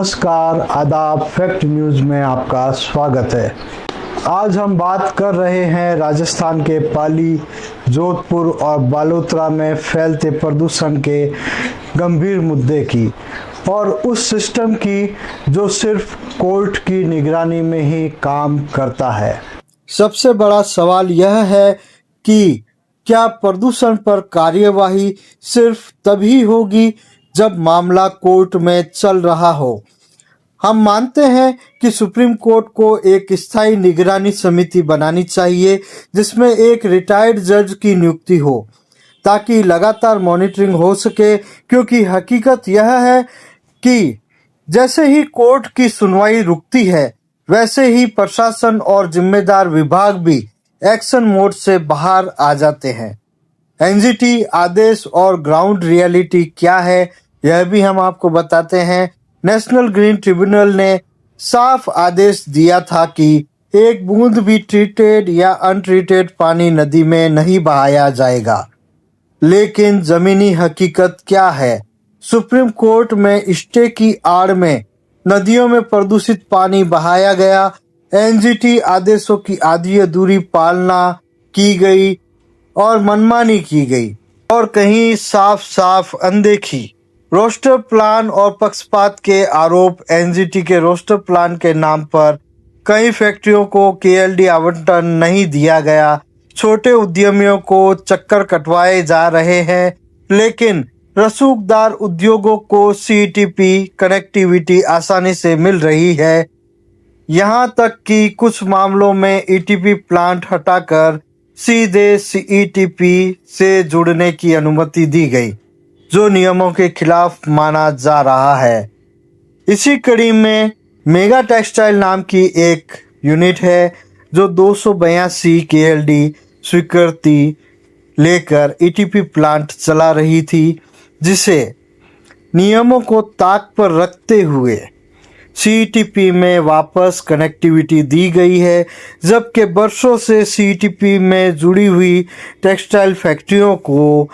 नमस्कार, आदाब। Fact news में आपका स्वागत है। आज हम बात कर रहे हैं राजस्थान के पाली, जोधपुर और बालोतरा में फैलते प्रदूषण के गंभीर मुद्दे की और उस सिस्टम की जो सिर्फ कोर्ट की निगरानी में ही काम करता है। सबसे बड़ा सवाल यह है कि क्या प्रदूषण पर कार्यवाही सिर्फ तभी होगी जब मामला कोर्ट में चल रहा हो। हम मानते हैं कि सुप्रीम कोर्ट को एक स्थायी निगरानी समिति बनानी चाहिए जिसमें एक रिटायर्ड जज की नियुक्ति हो ताकि लगातार मॉनिटरिंग हो सके, क्योंकि हकीकत यह है कि जैसे ही कोर्ट की सुनवाई रुकती है वैसे ही प्रशासन और जिम्मेदार विभाग भी एक्शन मोड से बाहर आ जाते हैं। एनजीटी आदेश और ग्राउंड रियलिटी क्या है यह भी हम आपको बताते हैं। नेशनल ग्रीन ट्रिब्यूनल ने साफ आदेश दिया था कि एक बूंद भी ट्रीटेड या अनट्रीटेड पानी नदी में नहीं बहाया जाएगा, लेकिन जमीनी हकीकत क्या है? सुप्रीम कोर्ट में स्टे की आड़ में नदियों में प्रदूषित पानी बहाया गया, एनजीटी आदेशों की आधी अधूरी पालना की गई और मनमानी की गई और कहीं साफ साफ अनदेखी। रोस्टर प्लान और पक्षपात के आरोप। एनजीटी के रोस्टर प्लान के नाम पर कई फैक्ट्रियों को केएलडी आवंटन नहीं दिया गया, छोटे उद्यमियों को चक्कर कटवाए जा रहे हैं, लेकिन रसूखदार उद्योगों को सीईटीपी कनेक्टिविटी आसानी से मिल रही है। यहाँ तक कि कुछ मामलों में ईटीपी प्लांट हटाकर सीधे सीईटीपी से जुड़ने की अनुमति दी गई, जो नियमों के खिलाफ माना जा रहा है। इसी कड़ी में मेगा टेक्सटाइल नाम की एक यूनिट है जो 282 केएलडी स्वीकृति लेकर ईटीपी प्लांट चला रही थी, जिसे नियमों को ताक पर रखते हुए सीईटीपी में वापस कनेक्टिविटी दी गई है, जबकि वर्षों से सीईटीपी में जुड़ी हुई टेक्सटाइल फैक्ट्रियों को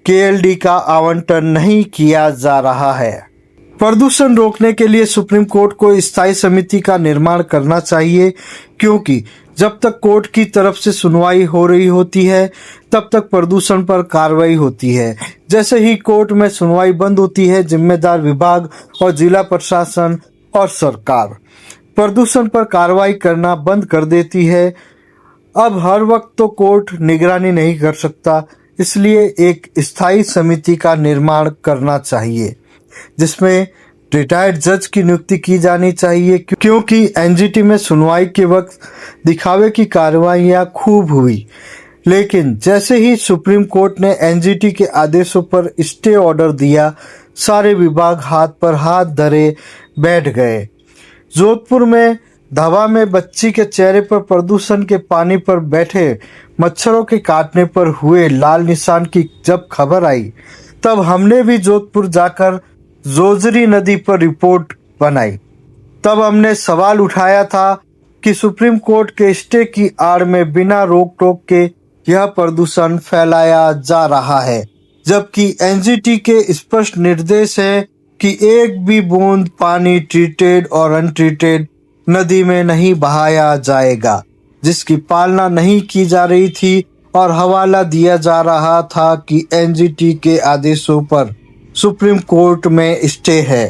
केएलडी का आवंटन नहीं किया जा रहा है। प्रदूषण रोकने के लिए सुप्रीम कोर्ट को स्थायी समिति का निर्माण करना चाहिए, क्योंकि जब तक कोर्ट की तरफ से सुनवाई हो रही होती है तब तक प्रदूषण पर कार्रवाई होती है। जैसे ही कोर्ट में सुनवाई बंद होती है, जिम्मेदार विभाग और जिला प्रशासन और सरकार प्रदूषण पर कार्रवाई करना बंद कर देती है। अब हर वक्त तो कोर्ट निगरानी नहीं कर सकता, इसलिए एक स्थायी समिति का निर्माण करना चाहिए जिसमें रिटायर्ड जज की नियुक्ति की जानी चाहिए, क्योंकि एनजीटी में सुनवाई के वक्त दिखावे की कार्रवाइयां खूब हुई, लेकिन जैसे ही सुप्रीम कोर्ट ने एनजीटी के आदेशों पर स्टे ऑर्डर दिया, सारे विभाग हाथ पर हाथ धरे बैठ गए। जोधपुर में धावा में बच्ची के चेहरे पर प्रदूषण के पानी पर बैठे मच्छरों के काटने पर हुए लाल निशान की जब खबर आई, तब हमने भी जोधपुर जाकर जोजरी नदी पर रिपोर्ट बनाई। तब हमने सवाल उठाया था कि सुप्रीम कोर्ट के स्टे की आड़ में बिना रोक टोक के यह प्रदूषण फैलाया जा रहा है, जबकि एनजीटी के स्पष्ट निर्देश है कि एक भी बूंद पानी ट्रीटेड और अनट्रीटेड नदी में नहीं बहाया जाएगा, जिसकी पालना नहीं की जा रही थी और हवाला दिया जा रहा था कि एनजीटी के आदेशों पर सुप्रीम कोर्ट में स्टे है।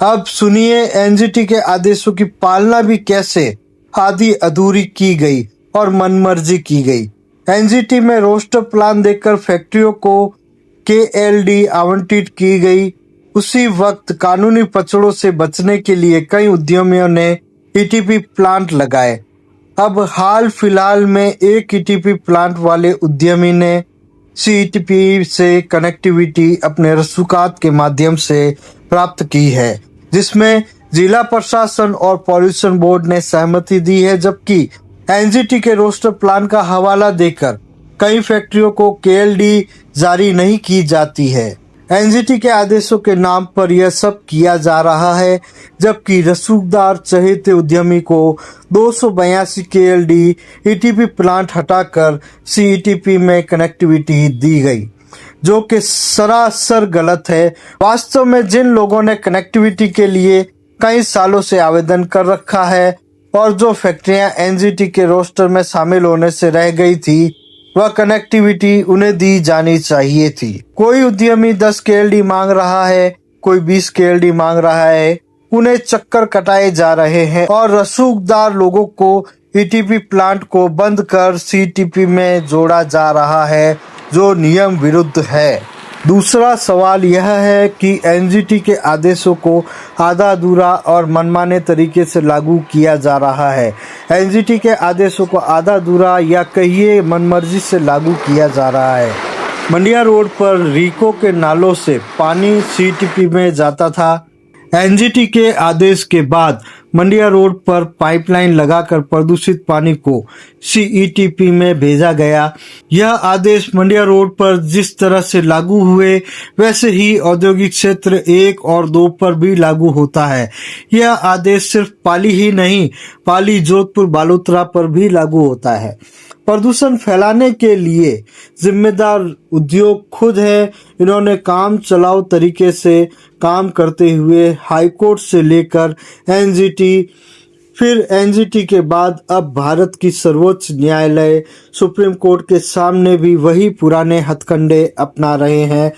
अब सुनिए एनजीटी के आदेशों की पालना भी कैसे आधी अधूरी की गई और मनमर्जी की गई। एनजीटी में रोस्टर प्लान देकर फैक्ट्रियों को केएलडी आवंटित की गई। उसी वक्त कानूनी पचड़ों से बचने के लिए कई उद्यमियों ने ईटीपी प्लांट लगाए। अब हाल फिलहाल में एक ईटीपी प्लांट वाले उद्यमी ने सीईटीपी से कनेक्टिविटी अपने रसूखात के माध्यम से प्राप्त की है, जिसमें जिला प्रशासन और पॉल्यूशन बोर्ड ने सहमति दी है, जबकि एनजीटी के रोस्टर प्लान का हवाला देकर कई फैक्ट्रियों को केएलडी जारी नहीं की जाती है। एनजीटी के आदेशों के नाम पर यह सब किया जा रहा है, जबकि रसूखदार चहेते उद्यमी को 282 केएलडी ईटीपी प्लांट हटाकर सीईटीपी में कनेक्टिविटी दी गई, जो कि सरासर गलत है। वास्तव में जिन लोगों ने कनेक्टिविटी के लिए कई सालों से आवेदन कर रखा है और जो फैक्ट्रियां एनजीटी के रोस्टर में शामिल होने से रह गई थी वह कनेक्टिविटी उन्हें दी जानी चाहिए थी। कोई उद्यमी 10 केएलडी मांग रहा है, कोई 20 केएलडी मांग रहा है, उन्हें चक्कर कटाए जा रहे हैं और रसूखदार लोगों को ईटीपी प्लांट को बंद कर सीटीपी में जोड़ा जा रहा है, जो नियम विरुद्ध है। दूसरा सवाल यह है कि एनजीटी के आदेशों को आधा अधूरा और मनमाने तरीके से लागू किया जा रहा है। एनजीटी के आदेशों को आधा अधूरा या कहिए मनमर्जी से लागू किया जा रहा है। मंडिया रोड पर रीको के नालों से पानी सीटीपी में जाता था। एनजीटी के आदेश के बाद मंडिया रोड पर पाइपलाइन लगाकर प्रदूषित पानी को सीईटीपी में भेजा गया। यह आदेश मंडिया रोड पर जिस तरह से लागू हुए वैसे ही औद्योगिक क्षेत्र 1 और 2 पर भी लागू होता है। यह आदेश सिर्फ पाली ही नहीं, पाली, जोधपुर, बालोतरा पर भी लागू होता है। प्रदूषण फैलाने के लिए जिम्मेदार उद्योग खुद है। इन्होंने काम चलाओ तरीके से काम करते हुए हाईकोर्ट से लेकर एनजीटी, फिर एनजीटी के बाद अब भारत की सर्वोच्च न्यायालय सुप्रीम कोर्ट के सामने भी वही पुराने हथकंडे अपना रहे हैं।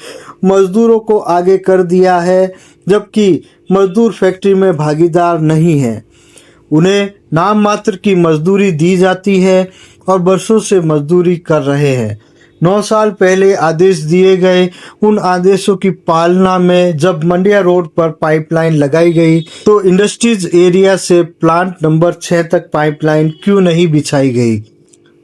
मजदूरों को आगे कर दिया है, जबकि मजदूर फैक्ट्री में भागीदार नहीं है। उन्हें नाम मात्र की मजदूरी दी जाती है और बरसों से मजदूरी कर रहे हैं। 9 साल पहले आदेश दिए गए। उन आदेशों की पालना में जब मंडिया रोड पर पाइपलाइन लगाई गई तो इंडस्ट्रीज एरिया से प्लांट नंबर 6 तक पाइपलाइन क्यों नहीं बिछाई गई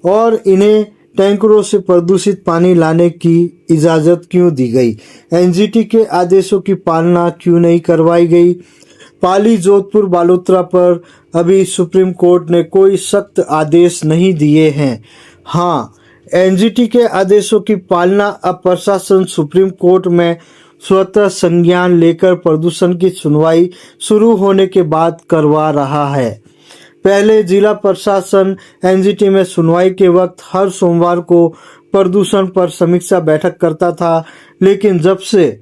और इन्हें टैंकरों से प्रदूषित पानी लाने की इजाजत क्यों दी गई? एनजीटी के आदेशों की पालना क्यों नहीं करवाई गई? पाली, जोधपुर, बालोतरा पर अभी सुप्रीम कोर्ट ने कोई सख्त आदेश नहीं दिए हैं। हाँ, एनजीटी के आदेशों की पालना अब प्रशासन सुप्रीम कोर्ट में स्वतः संज्ञान लेकर प्रदूषण की सुनवाई शुरू होने के बाद करवा रहा है। पहले जिला प्रशासन एनजीटी में सुनवाई के वक्त हर सोमवार को प्रदूषण पर समीक्षा बैठक करता था, लेकिन जब से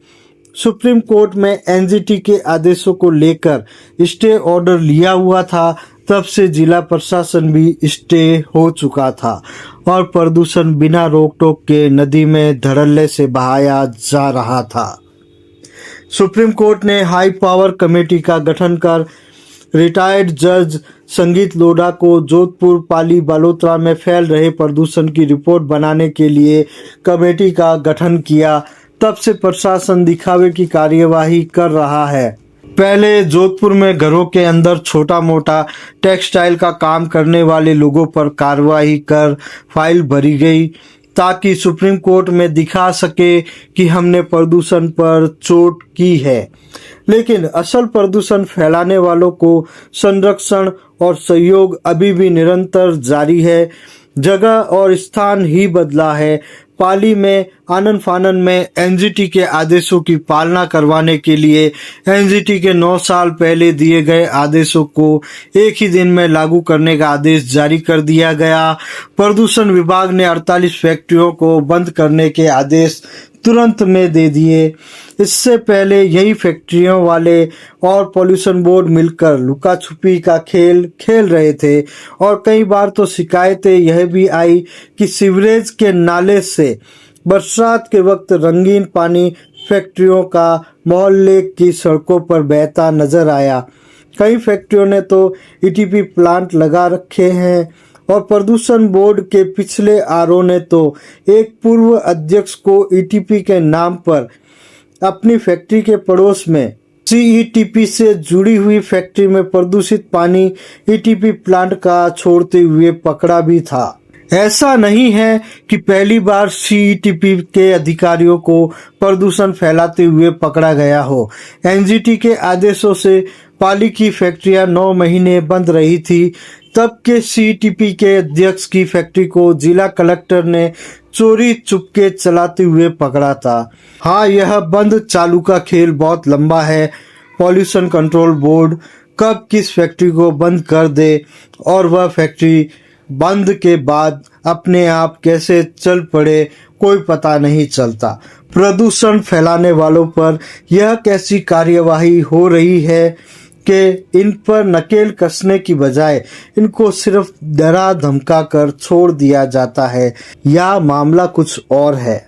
सुप्रीम कोर्ट में एनजीटी के आदेशों को लेकर स्टे ऑर्डर लिया हुआ था, तब से जिला प्रशासन भी स्टे हो चुका था और प्रदूषण बिना रोक टोक के नदी में धड़ल्ले से बहाया जा रहा था। सुप्रीम कोर्ट ने हाई पावर कमेटी का गठन कर रिटायर्ड जज संगीत लोढ़ा को जोधपुर, पाली, बालोतरा में फैल रहे प्रदूषण की रिपोर्ट बनाने के लिए कमेटी का गठन किया। तब से प्रशासन दिखावे की कार्यवाही कर रहा है। पहले जोधपुर में घरों के अंदर छोटा मोटा टेक्सटाइल का काम करने वाले लोगों पर कार्रवाई कर फाइल भरी गई ताकि सुप्रीम कोर्ट में दिखा सके कि हमने प्रदूषण पर चोट की है। लेकिन असल प्रदूषण फैलाने वालों को संरक्षण और सहयोग अभी भी निरंतर जारी है। जगह और स्थान ही बदला है। पाली में आनन फानन में एनजीटी के आदेशों की पालना करवाने के लिए एनजीटी के 9 साल पहले दिए गए आदेशों को एक ही दिन में लागू करने का आदेश जारी कर दिया गया। प्रदूषण विभाग ने 48 फैक्ट्रियों को बंद करने के आदेश तुरंत में दे दिए। इससे पहले यही फैक्ट्रियों वाले और पॉल्यूशन बोर्ड मिलकर लुका छुपी का खेल खेल रहे थे और कई बार तो शिकायतें यह भी आई कि सीवरेज के नाले से बरसात के वक्त रंगीन पानी फैक्ट्रियों का मोहल्ले की सड़कों पर बहता नजर आया। कई फैक्ट्रियों ने तो ईटीपी प्लांट लगा रखे हैं और प्रदूषण बोर्ड के पिछले आरओ ने तो एक पूर्व अध्यक्ष को ईटीपी के नाम पर अपनी फैक्ट्री के पड़ोस में सीईटीपी से जुड़ी हुई फैक्ट्री में प्रदूषित पानी ईटीपी प्लांट का छोड़ते हुए पकड़ा भी था। ऐसा नहीं है कि पहली बार सीईटीपी के अधिकारियों को प्रदूषण फैलाते हुए पकड़ा गया हो। एनजीटी के आदेशों से पाली की फैक्ट्रियां 9 महीने बंद रही थी। तब के सीईटीपी के अध्यक्ष की फैक्ट्री को जिला कलेक्टर ने चोरी चुपके चलाते हुए पकड़ा था। हाँ, यह बंद चालू का खेल बहुत लंबा है। पॉल्यूशन कंट्रोल बोर्ड कब किस फैक्ट्री को बंद कर दे और वह फैक्ट्री बंद के बाद अपने आप कैसे चल पड़े कोई पता नहीं चलता। प्रदूषण फैलाने वालों पर यह कैसी कार्यवाही हो रही है कि इन पर नकेल कसने की बजाय इनको सिर्फ डरा धमका कर छोड़ दिया जाता है या मामला कुछ और है।